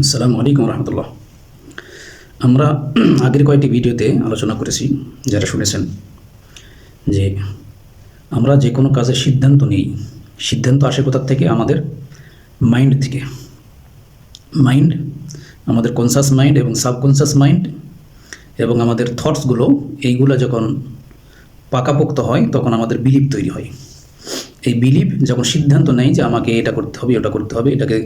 আসসালামু আলাইকুম রহমতুল্লাহ। আমরা আগের কয়েকটি ভিডিওতে আলোচনা করেছি, যারা শুনেছেন, যে আমরা যে কোনো কাজের সিদ্ধান্ত নিই, সিদ্ধান্ত আসে কোথা থেকে? আমাদের মাইন্ড থেকে। মাইন্ড, আমাদের কনসাস মাইন্ড এবং সাবকনসাস মাইন্ড এবং আমাদের থটসগুলো, এইগুলো যখন পাকাপোক্ত হয় তখন আমাদের বিলিভ তৈরি হয়। এই বিলিভ যখন সিদ্ধান্ত নেয় যে আমাকে এটা করতে হবে, ওটা করতে হবে, এটাকে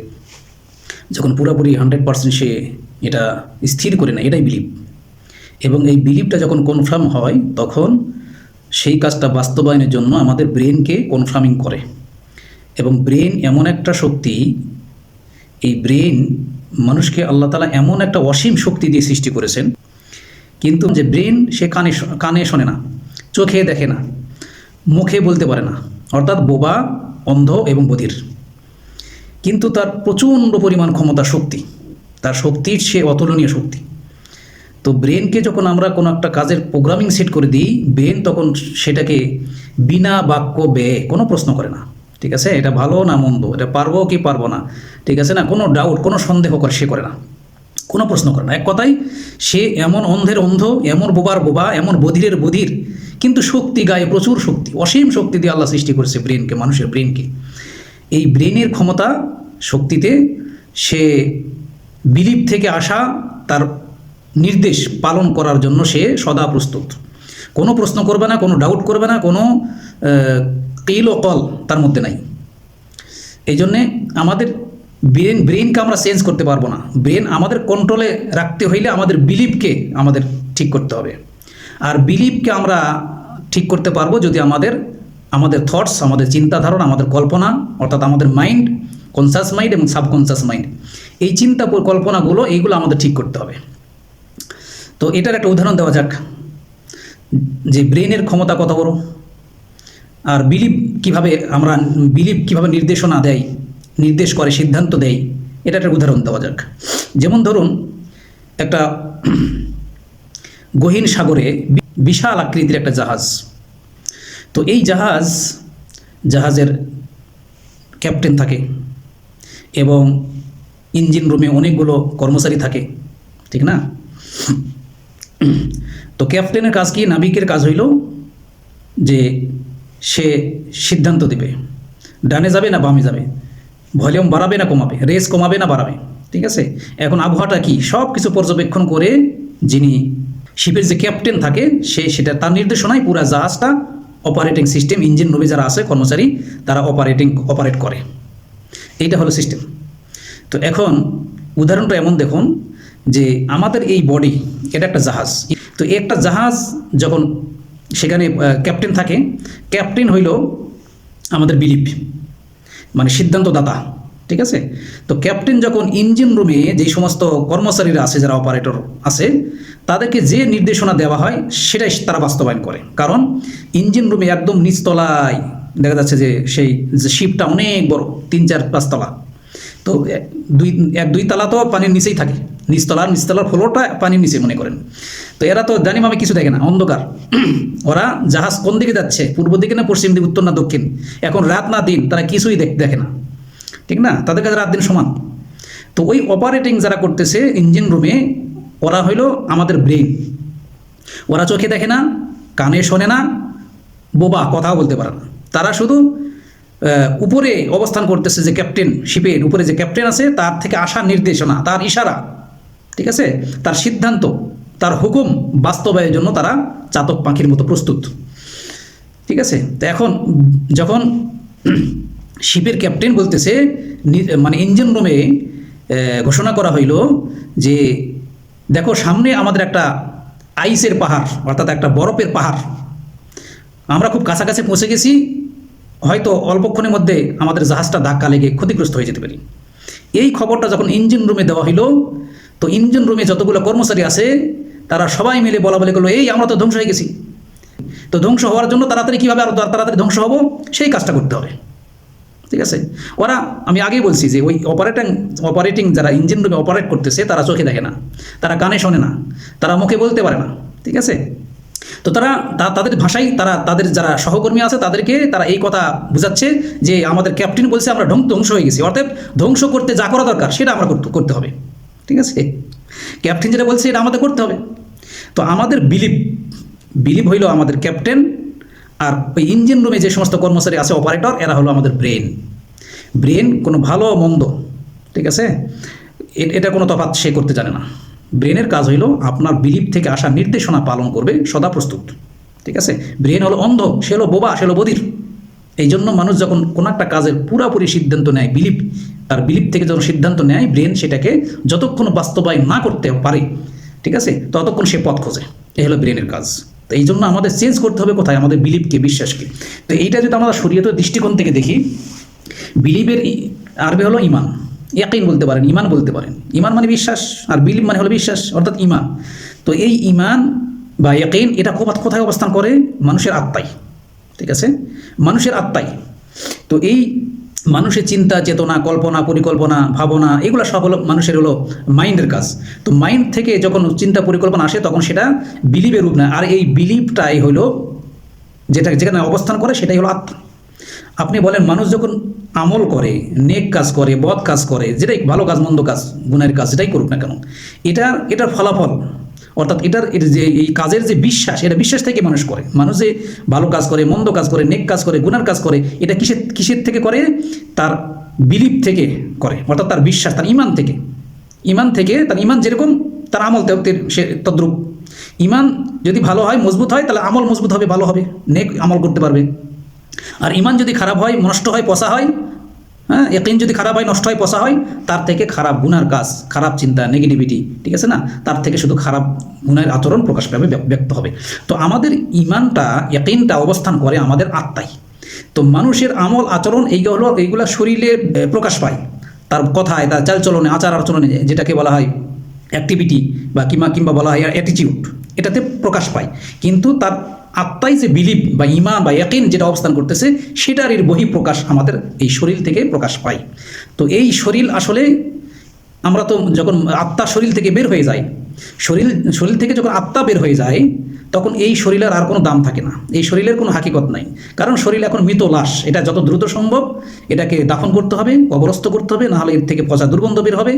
যখন পুরোপুরি 100% সে এটা স্থির করে নেয়, এটাই বিলিভ। এবং এই বিলিভটা যখন কনফার্ম হয় তখন সেই কাজটা বাস্তবায়নের জন্য আমাদের ব্রেনকে কনফার্মিং করে। এবং ব্রেন এমন একটা শক্তি, এই ব্রেন মানুষকে আল্লাহ তাআলা এমন একটা অসীম শক্তি দিয়ে সৃষ্টি করেছেন, কিন্তু যে ব্রেন সে কানে শোনে না, চোখে দেখে না, মুখে বলতে পারে না, অর্থাৎ বোবা, অন্ধ এবং বধির। কিন্তু তার প্রচণ্ড পরিমাণ ক্ষমতা, শক্তি, তার শক্তির সে অতুলনীয় শক্তি। তো ব্রেনকে যখন আমরা কোনো একটা কাজের প্রোগ্রামিং সেট করে দিই, ব্রেন তখন সেটাকে বিনা বাক্য ব্যয়ে কোনো প্রশ্ন করে না, ঠিক আছে, এটা ভালো না মন্দ, এটা পারবো কি পারবো না, ঠিক আছে না, কোনো ডাউট, কোনো সন্দেহ করে সে করে না, কোনো প্রশ্ন করে না। এক কথায় সে এমন অন্ধের অন্ধ, এমন বোবার বোবা, এমন বধিরের বধির, কিন্তু শক্তি, গায়ে প্রচুর শক্তি, অসীম শক্তি দিয়ে আল্লাহ সৃষ্টি করেছে ব্রেনকে, মানুষের ব্রেনকে। এই ব্রেনের ক্ষমতা, শক্তিতে সে বিলিভ থেকে আসা তার নির্দেশ পালন করার জন্য সে সদা প্রস্তুত। কোনো প্রশ্ন করবে না, কোনো ডাউট করবে না, কোনো কিল ও কল তার মধ্যে নাই। এই জন্যে আমাদের ব্রেনকে আমরা চেঞ্জ করতে পারবো না। ব্রেন আমাদের কন্ট্রোলে রাখতে হইলে আমাদের বিলিভকে আমাদের ঠিক করতে হবে। আর বিলিভকে আমরা ঠিক করতে পারবো যদি আমাদের থটস, আমাদের চিন্তাধারণা, আমাদের কল্পনা, অর্থাৎ আমাদের মাইন্ড, কনসাস মাইন্ড এবং সাবকনসাস মাইন্ড, এই চিন্তা কল্পনাগুলো, এইগুলো আমাদের ঠিক করতে হবে। তো এটার একটা উদাহরণ দেওয়া যাক, যে ব্রেনের ক্ষমতা কত বড়, আর বিলিভ কিভাবে নির্দেশনা দেয়, নির্দেশ করে, সিদ্ধান্ত দেয়, এটা একটা উদাহরণ দেওয়া যাক। যেমন ধরুন, একটা গহীন সাগরে বিশাল আকৃতির একটা জাহাজ। তো এই জাহাজের ক্যাপ্টেন থাকে এবং ইঞ্জিন রুমে অনেকগুলো কর্মচারী থাকে, ঠিক না? তো ক্যাপ্টেনের কাজ কি? নাবিকের কাজ হইল যে সে সিদ্ধান্ত দিবে, ডানে যাবে না বামে যাবে, ভলিউম বাড়াবে না কমাবে, রেস কমাবে না বাড়াবে, ঠিক আছে। এখন আবহাওয়াটা কি, সব কিছু পর্যবেক্ষণ করে যিনি শিপের যে ক্যাপ্টেন থাকে, সেটা তার নির্দেশনায় পুরো জাহাজটা অপারেটিং সিস্টেম, ইঞ্জিন রুমে যারা আছে কর্মচারী, তারা অপারেট করে। এইটা হলো সিস্টেম। তো এখন উদাহরণটা এমন দেখুন যে আমাদের এই বডি, এটা একটা জাহাজ। তো একটা জাহাজ যখন সেখানে ক্যাপ্টেন থাকে, ক্যাপ্টেন হইল আমাদের বিলিভ, মানে সিদ্ধান্তদাতা, ঠিক আছে। তো ক্যাপ্টেন যখন ইঞ্জিন রুমে যে সমস্ত কর্মচারীরা আছে, যারা অপারেটর আছে, তাদেরকে যে নির্দেশনা দেওয়া হয় সেটাই তারা বাস্তবায়ন করে। কারণ ইঞ্জিন রুমে একদম নিচতলায় দেখা যাচ্ছে যে সেই শিপটা অনেক বড়, 3-4-5 তলা। তো দুই তলা তো পানির নিচেই থাকে, নিচতলার ফ্লোরটা পানির নিচে মনে করেন। তো এরা তো জানিমামে কিছু দেখে না, অন্ধকার। ওরা জাহাজ কোন দিকে যাচ্ছে, পূর্ব দিকে না পশ্চিম দিকে, উত্তর না দক্ষিণ, এখন রাত না দিন, তারা কিছুই দেখে না, ঠিক না? তাদের কাছে রাত দিন সমান। তো ওই অপারেটিং যারা করতেছে ইঞ্জিন রুমে, ওরা হইল আমাদের ব্রেন। ওরা চোখে দেখে না, কানে শোনে না, বোবা, কথাও বলতে পারে না। তারা শুধু উপরে অবস্থান করতেছে, যে ক্যাপ্টেন, শিপের উপরে যে ক্যাপ্টেন আছে, তার থেকে আসা নির্দেশনা, তার ইশারা, ঠিক আছে, তার সিদ্ধান্ত, তার হুকুম বাস্তবায়নের জন্য তারা চাতক পাখির মতো প্রস্তুত, ঠিক আছে। তো এখন যখন শিপের ক্যাপ্টেন বলতেছে, মানে ইঞ্জিন রুমে ঘোষণা করা হইল যে দেখো সামনে আমাদের একটা আইসের পাহাড়, অর্থাৎ একটা বরফের পাহাড়, আমরা খুব কাছাকাছি পৌঁছে গেছি, হয়তো অল্পক্ষণের মধ্যে আমাদের জাহাজটা ধাক্কা লেগে ক্ষতিগ্রস্ত হয়ে যেতে পারি। এই খবরটা যখন ইঞ্জিন রুমে দেওয়া হইল, তো ইঞ্জিন রুমে যতগুলো কর্মচারী আছে তারা সবাই মিলে বলা বলে করলো, এই আমরা তো ধ্বংস হয়ে গেছি। তো ধ্বংস হওয়ার জন্য তাড়াতাড়ি কীভাবে আরও তাড়াতাড়ি ধ্বংস হবো, সেই কাজটা করতে হবে, ঠিক আছে। ওরা, আমি আগেই বলছি যে ওই অপারেটিং যারা ইঞ্জিন রুমে অপারেট করতেছে, তারা চোখে দেখে না, তারা কানে শোনে না, তারা মুখে বলতে পারে না, ঠিক আছে। তো তাদের ভাষায় তাদের যারা সহকর্মী আছে তাদেরকে তারা এই কথা বোঝাচ্ছে যে আমাদের ক্যাপ্টেন বলছে আমরা ধ্বংস হয়ে গেছি, অর্থাৎ ধ্বংস করতে যা করা দরকার সেটা আমরা করতে হবে, ঠিক আছে? ক্যাপ্টেন যেটা বলছে এটা আমাদের করতে হবে। তো আমাদের বিলিভ হইল আমাদের ক্যাপ্টেন, আর ওই ইঞ্জিন রুমে যে সমস্ত কর্মচারী আছে অপারেটর, এরা হলো আমাদের ব্রেন কোনো ভালো মন্দ, ঠিক আছে, এটা কোনো তফাৎ সে করতে জানে না। ব্রেনের কাজ হইল আপনার বিলিভ থেকে আসা নির্দেশনা পালন করবে সদা প্রস্তুত, ঠিক আছে? ব্রেন হলো অন্ধ, সে হলো বোবা, সে হলো বধির। এই জন্য মানুষ যখন কোনো একটা কাজের পুরাপুরি সিদ্ধান্ত নেয়, তার বিলিভ থেকে যখন সিদ্ধান্ত নেয়, ব্রেন সেটাকে যতক্ষণ বাস্তবায়ন না করতে পারে, ঠিক আছে, ততক্ষণ সে পথ খোঁজে। এই হলো ব্রেনের কাজ। তো এই জন্য আমাদের চেঞ্জ করতে হবে কোথায়? আমাদের বিলিভকে, বিশ্বাসকে। তো এইটা যদি আমরা শরীয়তের দৃষ্টিকোণ থেকে দেখি, বিলিভের আরবি হলো ইমান, ইয়াকিন বলতে পারেন, ইমান বলতে পারেন। ইমান মানে বিশ্বাস, আর বিলিভ মানে হলো বিশ্বাস, অর্থাৎ ইমান। তো এই ইমান বা ইয়াকিন এটা কোথায় অবস্থান করে? মানুষের আত্মায়, ঠিক আছে, মানুষের আত্মায়। তো এই মানুষের চিন্তা, চেতনা, কল্পনা, পরিকল্পনা, ভাবনা, এগুলো সব হলো মানুষের হলো মাইন্ডের কাজ। তো মাইন্ড থেকে যখন চিন্তা পরিকল্পনা আসে তখন সেটা বিলিভের রূপ নেয়। আর এই বিলিভটাই হলো যেখানে অবস্থান করে সেটাই হলো আত্মা। আপনি বলেন মানুষ যখন আমল করে, নেক কাজ করে, বদ কাজ করে, যেটাই ভালো কাজ, মন্দ কাজ, গুনাহের কাজ, যেটাই করুক না কেন, এটার ফলাফল, অর্থাৎ এর যে এই কাজের যে বিশ্বাস, এটা বিশ্বাস থেকে মানুষ করে। মানুষ যে ভালো কাজ করে, মন্দ কাজ করে, নেক কাজ করে, গুনার কাজ করে, এটা কিসের থেকে করে? তার বিলিভ থেকে করে, অর্থাৎ তার বিশ্বাস, তার ইমান থেকে। তার ইমান যেরকম, তার আমল সে তদ্রূপ। ইমান যদি ভালো হয়, মজবুত হয়, তাহলে আমল মজবুত হবে, ভালো হবে, নেক আমল করতে পারবে। আর ইমান যদি খারাপ হয়, নষ্ট হয়, পচা হয়, হ্যাঁ, ইয়াকিন যদি খারাপ হয়, নষ্ট হয়, পচা হয়, তার থেকে খারাপ গুনার কাজ, খারাপ চিন্তা, নেগেটিভিটি, ঠিক আছে না, তার থেকে শুধু খারাপ গুনার আচরণ প্রকাশ পাবে, ব্যক্ত হবে। তো আমাদের ইমানটা, ইয়াকিনটা অবস্থান করে আমাদের আত্মায়। তো মানুষের আমল আচরণ এইগুলো শরীরে প্রকাশ পায়, তার কথায়, তার চালচলনে, আচার আচরণে, যেটাকে বলা হয় অ্যাক্টিভিটি বা কিংবা বলা হয় অ্যাটিটিউড, এটাতে প্রকাশ পায়। কিন্তু তার আত্মায় যে বিলিভ বা ইমান বা ইয়াকিন যেটা অবস্থান করতেছে, সেটার এর বহিঃপ্রকাশ আমাদের এই শরীর থেকে প্রকাশ পায়। তো এই শরীর আসলে, আমরা তো যখন আত্মা শরীর থেকে বের হয়ে যায়, শরীর থেকে যখন আত্মা বের হয়ে যায়, তখন এই শরীরের আর কোনো দাম থাকে না, এই শরীরের কোনো হাকিকত নাই। কারণ শরীর এখন মৃত লাশ, এটা যত দ্রুত সম্ভব এটাকে দাফন করতে হবে, কবরস্থ করতে হবে, নাহলে এর থেকে পচা দুর্গন্ধ বের হবে,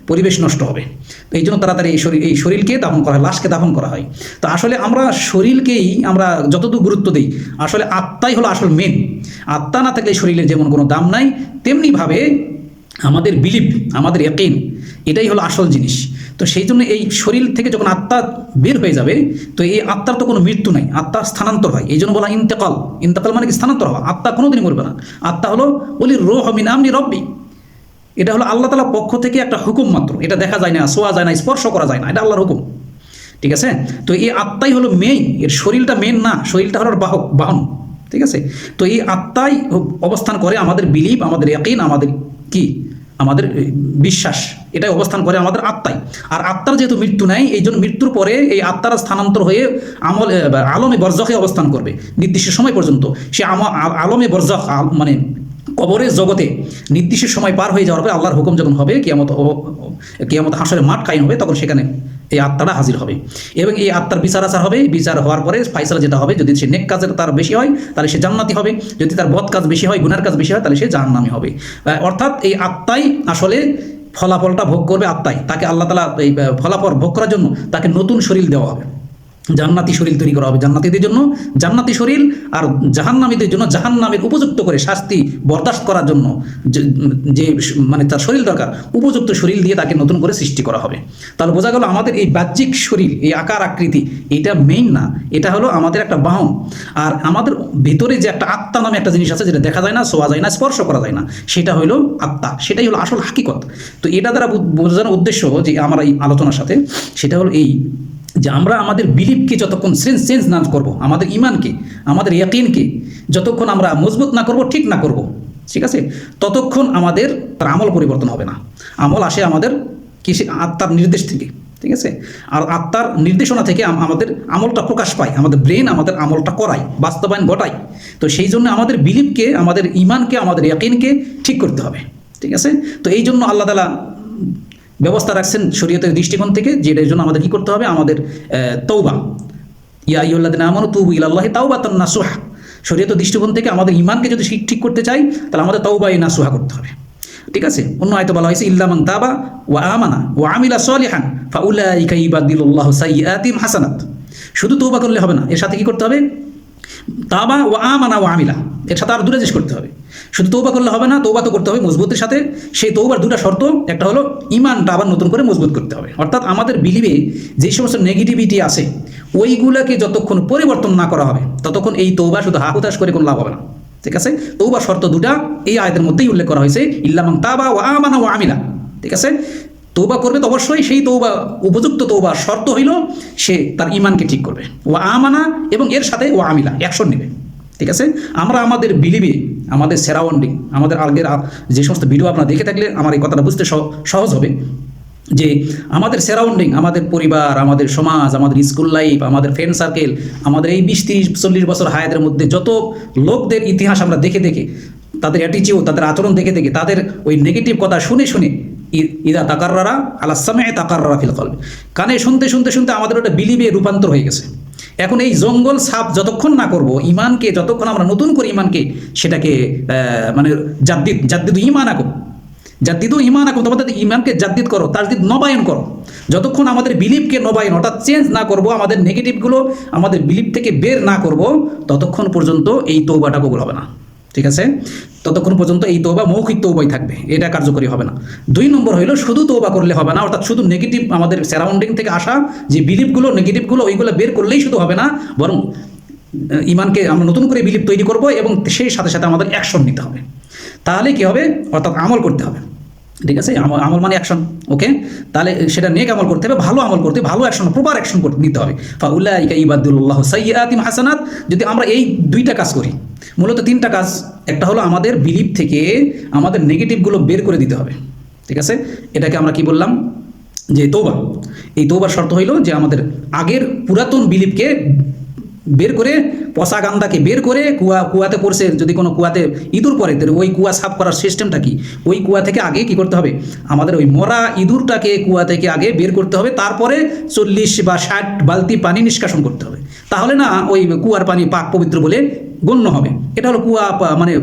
পরিবেশ নষ্ট হবে। তো এই জন্য তাড়াতাড়ি এই শরীরকে দাফন করা হয়, লাশকে দাফন করা হয়। তো আসলে আমরা শরীরকেই আমরা যতটুকু গুরুত্ব দিই, আসলে আত্মাই হলো আসল মেন। আত্মা না থাকলে শরীরের যেমন কোনো দাম নাই, তেমনিভাবে আমাদের বিলিভ, আমাদের ইয়াকিন, এটাই হলো আসল জিনিস। তো সেই জন্য এই শরীর থেকে যখন আত্মা বের হয়ে যাবে, তো এই আত্মার তো কোনো মৃত্যু নাই, আত্মার স্থানান্তর হয়। এই জন্য বলা ইন্তেকাল মানে কি? স্থানান্তর হওয়া। আত্মা কোনোদিনই মরবে না। আত্মা হলো বলি রূহ মিন আমরি রব্বি, এটা হলো আল্লাহ তাআলার পক্ষ থেকে একটা হুকুম মাত্র। এটা দেখা যায় না, ছোঁয়া যায় না, স্পর্শ করা যায় না, এটা আল্লাহর হুকুম, ঠিক আছে? তো এই আত্মাই হলো মেইন, এর শরীরটা মেইন না, শরীরটা হলো বাহন, ঠিক আছে? তো এই আত্মাই অবস্থান করে আমাদের বিলিভ, আমাদের ইয়াকিন, আমাদের কি, আমাদের বিশ্বাস, এটাই অবস্থান করে আমাদের আত্মায়। আর আত্মার যেহেতু মৃত্যু নাই, এই জন্য মৃত্যুর পরে এই আত্মার স্থানান্তর হয়ে আলমে বরজখে অবস্থান করবে নির্দিষ্ট সময় পর্যন্ত। সে আলমে বরজখ, মানে কবরের জগতে নির্দিষ্ট সময় পার হয়ে যাওয়ার পরে আল্লাহর হুকুম যখন হবে, কিয়ামত হাসরের মাঠ কায়েম হবে, তখন সেখানে এই আত্মাটা হাজির হবে এবং এই আত্মার বিচার আচার হবে। বিচার হওয়ার পরে ফাইসালা যেটা হবে, যদি সে নেক কাজের তার বেশি হয় তাহলে সে জান্নাতি হবে, যদি তার বদ কাজ বেশি হয়, গুনার কাজ বেশি হয়, তাহলে সে জাহান্নামী হবে। অর্থাৎ এই আত্মাই আসলে ফলাফলটা ভোগ করবে, আত্মাই। তাকে আল্লাহ তাআলা এই ফলাফল ভোগ করার জন্য তাকে নতুন শরীর দেওয়া হবে, জান্নাতি শরীর তৈরি করা হবে জান্নাতীদের জন্য জান্নাতি শরীর, আর জাহান্নামীদের জন্য জাহান্নামের উপযুক্ত করে শাস্তি বরদাস্ত করার জন্য যে মানে তার শরীর দরকার, উপযুক্ত শরীর দিয়ে তাকে নতুন করে সৃষ্টি করা হবে। তাহলে বোঝা গেল আমাদের এই বাহ্যিক শরীর, এই আকার আকৃতি, এটা মেইন না, এটা হলো আমাদের একটা বাহন। আর আমাদের ভিতরে যে একটা আত্মা নামে একটা জিনিস আছে, যেটা দেখা যায় না, ছোঁয়া যায় না, স্পর্শ করা যায় না, সেটা হলো আত্মা, সেটাই হলো আসল হাকিকত। তো এটা দ্বারা বোঝানোর উদ্দেশ্য যে আমার এই আলোচনার সাথে, সেটা হলো এই যে আমরা আমাদের বিলিভকে যতক্ষণ চেঞ্জ না করব, আমাদের ইমানকে, আমাদের ইয়াকিনকে যতক্ষণ আমরা মজবুত না করব, ঠিক না করব, ঠিক আছে, ততক্ষণ আমাদের তার আমল পরিবর্তন হবে না। আমল আসে আমাদের আত্মার নির্দেশ থেকে, ঠিক আছে? আর আত্মার নির্দেশনা থেকে আমাদের আমলটা প্রকাশ পায়, আমাদের ব্রেন আমাদের আমলটা করায়, বাস্তবায়ন ঘটায়। তো সেই জন্য আমাদের বিলিভকে, আমাদের ইমানকে, আমাদের ইয়াকিনকে ঠিক করতে হবে, ঠিক আছে? তো এই জন্য আল্লাহ তাআলা ব্যবস্থা রাখছেন শরীয়তের দৃষ্টিকোণ থেকে, যেটার জন্য আমাদের কী করতে হবে? আমাদের তওবা, ইয়া আইয়ুহাল্লাযীনা আমানু তুবু ইলাল্লাহি তাওবাতান নাসুহা। শরীয়তের দৃষ্টিকোণ থেকে আমাদের ইমানকে যদি ঠিক করতে চাই, তাহলে আমাদের তওবা নাসুহা করতে হবে, ঠিক আছে? অন্য আয়াতে বলা হয়েছে ইল্লা মান তাবা ওয়া আমানা ওয়া আমিলা সলিহান ফাউলাইকা ইউবাদদিলুল্লাহু সাইয়্যাতিহিম হাসানাত। শুধু তওবা করলে হবে না, এর সাথে কি করতে হবে? তাবা ওয়া আমানা ওয়া আমিলা, এর সাথে আর দুটো জিনিস করতে হবে। শুধু তওবা করলে হবে না, তওবা তো করতে হবে মজবুতের সাথে। সেই তওবার দুটো শর্ত, একটা হলো ঈমানটা আবার নতুন করে মজবুত করতে হবে। অর্থাৎ আমাদের বিলিভে যে সমস্ত নেগেটিভিটি আছে ওইগুলোকে যতক্ষণ পরিবর্তন না করা হবে ততক্ষণ এই তওবা শুধু হাহুতাশ করে কোনো লাভ হবে না। ঠিক আছে? তওবার শর্ত দুটা এই আয়াতের মধ্যেই উল্লেখ করা হয়েছে, ইল্লা মান তাবা ওয়া আমানা ওয়া আমিলা। ঠিক আছে? তওবা করবে তো অবশ্যই, সেই তওবা উপযুক্ত তওবা শর্ত হইল সে তার ঈমানকে ঠিক করবে, ওয়া আমানা এবং এর সাথে ওয়া আমিলা অ্যাকশন নেবে। ঠিক আছে? আমরা আমাদের বিলিভে, আমাদের সারাউন্ডিং, আমাদের আগের যে সমস্ত ভিডিও আপনারা দেখে থাকলে আমার এই কথাটা বুঝতে সহজ হবে যে আমাদের সারাউন্ডিং, আমাদের পরিবার, আমাদের সমাজ, আমাদের স্কুল লাইফ, আমাদের ফ্রেন্ড সার্কেল, আমাদের এই 20-30-40 বছর হায়াতের মধ্যে যত লোকদের ইতিহাস আমরা দেখে দেখে, তাদের অ্যাটিচিউড, তাদের আচরণ দেখে দেখে, তাদের ওই নেগেটিভ কথা শুনে শুনে ইদা তাকাররারা আলা সামঈ তাকাররারা ফিল কলবি, কানে শুনতে শুনতে শুনতে আমাদের ওটা বিলিভে রূপান্তর হয়ে গেছে। এখন এই জঙ্গল সাপ যতক্ষণ না করব, ইমানকে যতক্ষণ আমরা নতুন করে ইমানকে সেটাকে মানে জাদ্দিদু ঈমানাকুম, তোমাদের ইমানকে জাদ্দিদ করো, তাজদিদ নবায়ন করো। যতক্ষণ আমাদের বিলিভকে নবায়ন অর্থাৎ চেঞ্জ না করব, আমাদের নেগেটিভগুলো আমাদের বিলিভ থেকে বের না করব, ততক্ষণ পর্যন্ত এই তওবাটা কবুল হবে না। ঠিক আছে? ততক্ষণ পর্যন্ত এই তওবা মৌখিক তওবাই থাকবে, এটা কার্যকরী হবে না। 2 নম্বর হইল শুধু তওবা করলে হবে না, অর্থাৎ শুধু নেগেটিভ আমাদের সারাউন্ডিং থেকে আসা যে বিলিভগুলো, নেগেটিভগুলো, ওইগুলো বের করলেই শুধু হবে না, বরং ইমানকে আমরা নতুন করে বিলিভ তৈরি করব এবং সেই সাথে সাথে আমাদের অ্যাকশন নিতে হবে। তাহলে কি হবে? অর্থাৎ আমল করতে হবে। ঠিক আছে? আমল মানে অ্যাকশন। ওকে, তাহলে সেটা নেক আমল করতে হবে, ভালো আমল করতে হবে, ভালো অ্যাকশন, প্রপার অ্যাকশন করতে নিতে হবে। ফাউলাইকা ইউবাদদিলুল্লাহু সাইয়্যাতিহিম হাসানাত। যদি আমরা এই 2টা কাজ করি, মূলত 3টা কাজ, একটা হলো আমাদের বিলিভ থেকে আমাদের নেগেটিভগুলো বের করে দিতে হবে। ঠিক আছে? এটাকে আমরা কি বললাম? যে তওবা। এই তওবার শর্ত হইল যে আমাদের আগের পুরাতন বিলিভকে বের করে, পচা গান্দাকে বের করে, কুয়াতে পড়ছে, যদি কোনো কুয়াতে ইঁদুর পড়ে ওই কুয়া সাফ করার সিস্টেমটা কি? ওই কুয়া থেকে আগে কি করতে হবে? আমাদের ওই মরা ইঁদুরটাকে কুয়া থেকে আগে বের করতে হবে, তারপরে 40 বা 60 বালতি পানি নিষ্কাশন করতে হবে। তাহলে না ওই কুয়ার পানি পাক পবিত্র বলে গণ্য হবে। এটা হলো কুয়া, মানে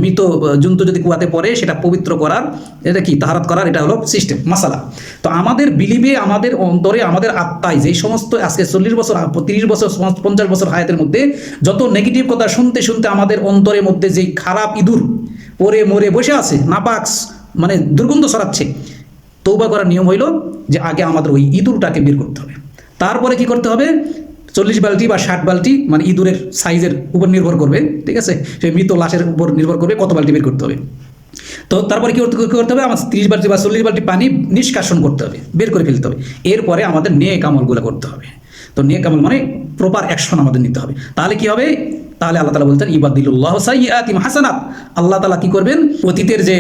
মৃত জন্তু যদি কুয়াতে পড়ে সেটা পবিত্র করার, এটা কি তাহারাত করার, এটা হলো সিস্টেম, মাসালা। তো আমাদের বিলিভে, আমাদের অন্তরে, আমাদের আত্মায় যেই সমস্ত আজকে 40 বছর, 30 বছর, 50 বছর হায়াতের মধ্যে যত নেগেটিভ কথা শুনতে শুনতে আমাদের অন্তরের মধ্যে যেই খারাপ ইঁদুর পরে মরে বসে আছে, নাপাক মানে দুর্গন্ধ ছড়াচ্ছে, তওবা করার নিয়ম হইল যে আগে আমাদের ওই ইঁদুরটাকে বের করতে হবে। তারপরে কি করতে হবে? 40 বালতি বা 60 বালতি, মানে ইঁদুরের সাইজের উপর নির্ভর করবে। ঠিক আছে? সেই মৃত লাশের উপর নির্ভর করবে কত বালতি বের করতে হবে। তো তারপরে কি করতে হবে? আমার 30 বালতি বা 40 বালতি পানি নিষ্কাশন করতে হবে, বের করে ফেলতে হবে। এরপরে আমাদের নেক আমলগুলো করতে হবে। তো নেক আমল মানে প্রপার অ্যাকশন আমাদের নিতে হবে। তাহলে কি হবে? তাহলে আল্লাহ তাআলা বলতেন ইউবাদদিলুল্লাহু সাইয়্যাতিহিম হাসানাত। আল্লাহ তাআলা কি করবেন? অতীতের যে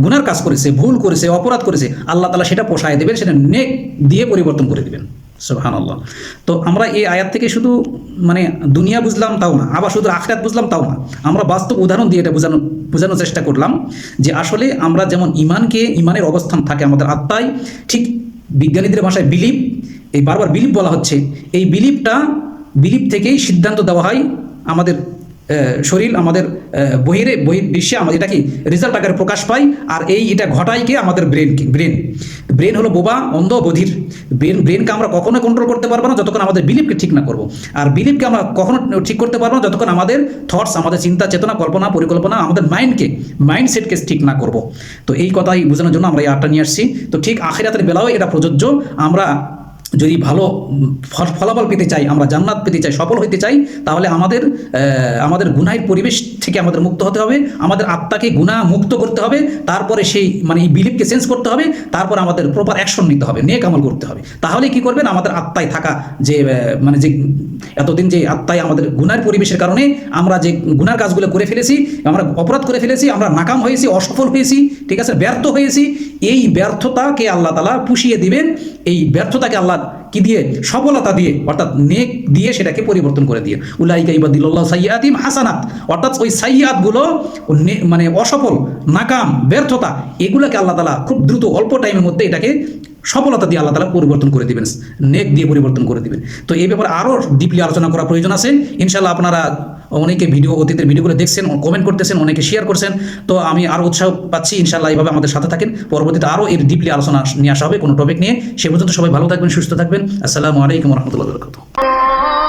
গুনার কাজ করেছে, ভুল করেছে, অপরাধ করেছে, আল্লাহ তাআলা সেটা পোষায় দেবেন, সেটা নেক দিয়ে পরিবর্তন করে দেবেন। সুবহানাল্লাহ। তো আমরা এই আয়াত থেকে শুধু মানে দুনিয়া বুঝলাম তাও না, আবার শুধু আখিরাত বুঝলাম তাও না, আমরা বাস্তব উদাহরণ দিয়ে এটা বোঝানোর চেষ্টা করলাম যে আসলে আমরা যেমন ইমানের অবস্থান থাকে আমাদের আত্মায়, ঠিক বিজ্ঞানীদের ভাষায় বিলিভ, এই বারবার বিলিভ বলা হচ্ছে, এই বিলিভ থেকেই সিদ্ধান্ত দেওয়া হয় আমাদের শরীর, আমাদের বহির্বিশ্বে আমাদের এটা কি রেজাল্ট আকারে প্রকাশ পায়। আর এটা ঘটায় কে? আমাদের ব্রেন হলো বোবা, অন্ধ, বধির। ব্রেনকে আমরা কখনো কন্ট্রোল করতে পারবো না যতক্ষণ আমাদের বিলিভকে ঠিক না করব। আর বিলিভকে আমরা কখনো ঠিক করতে পারবো না যতক্ষণ আমাদের থটস, আমাদের চিন্তা চেতনা, কল্পনা, পরিকল্পনা, আমাদের মাইন্ডসেটকে ঠিক না করব। তো এই কথাই বোঝানোর জন্য আমরা এই আয়াতটা নিয়ে আসছি। তো ঠিক আখিরাতের বেলাও এটা প্রযোজ্য। আমরা যদি ভালো ফলাফল পেতে চাই, আমরা জান্নাত পেতে চাই, সফল হতে চাই, তাহলে আমাদের গুনাহের পরিবেশ থেকে আমাদের মুক্ত হতে হবে, আমাদের আত্মাকে গুনাহ মুক্ত করতে হবে, তারপরে সেই মানে এই বিলিভকে চেঞ্জ করতে হবে, তারপর আমাদের প্রপার অ্যাকশন নিতে হবে, নেক আমল করতে হবে। তাহলে কি করবেন? আমাদের আত্মায় থাকা যে মানে যে এতদিন যে আত্মায় আমাদের গুনাহের পরিবেশের কারণে আমরা যে গুনার কাজগুলো করে ফেলেছি, আমরা অপরাধ করে ফেলেছি, আমরা নাকাম হয়েছি, অসফল হয়েছি, ঠিক আছে, ব্যর্থ হয়েছি, এই ব্যর্থতাকে আল্লাহ তাআলা পুষিয়ে দিবেন। এই ব্যর্থতাকে আল্লাহ কি দিয়ে? সফলতা দিয়ে, অর্থাৎ নেক দিয়ে সেটাকে পরিবর্তন করে দিয়ে। উলাইকা ইউবাদদিলুল্লাহু সাইয়্যাতিহিম হাসানাত, অর্থাৎ ওই সাইয়্যাতগুলো মানে অসফল, নাকাম, ব্যর্থতা, এগুলোকে আল্লাহ তাআলা খুব দ্রুত অল্প টাইমের মধ্যে এটাকে সফলতা দিয়ে আল্লাহ তাআলা পরিবর্তন করে দিবেন, নেক দিয়ে পরিবর্তন করে দিবেন। তো এই ব্যাপারে আরও ডিপলি আলোচনা করা প্রয়োজন আছে। ইনশাআল্লাহ আপনারা অনেকে অতীতের ভিডিওগুলো দেখছেন, কমেন্ট করতেছেন, অনেকে শেয়ার করছেন। তো আমি আরও উৎসাহ পাচ্ছি, ইনশাআল্লাহ এইভাবে আমাদের সাথে থাকেন। পরবর্তীতে আরও এর ডিপলি আলোচনা নিয়ে আসা হবে কোনো টপিক নিয়ে। সে পর্যন্ত সবাই ভালো থাকবেন, সুস্থ থাকবেন। আসসালামু আলাইকুম ওয়া রাহমাতুল্লাহি ওয়া বারাকাতুহু।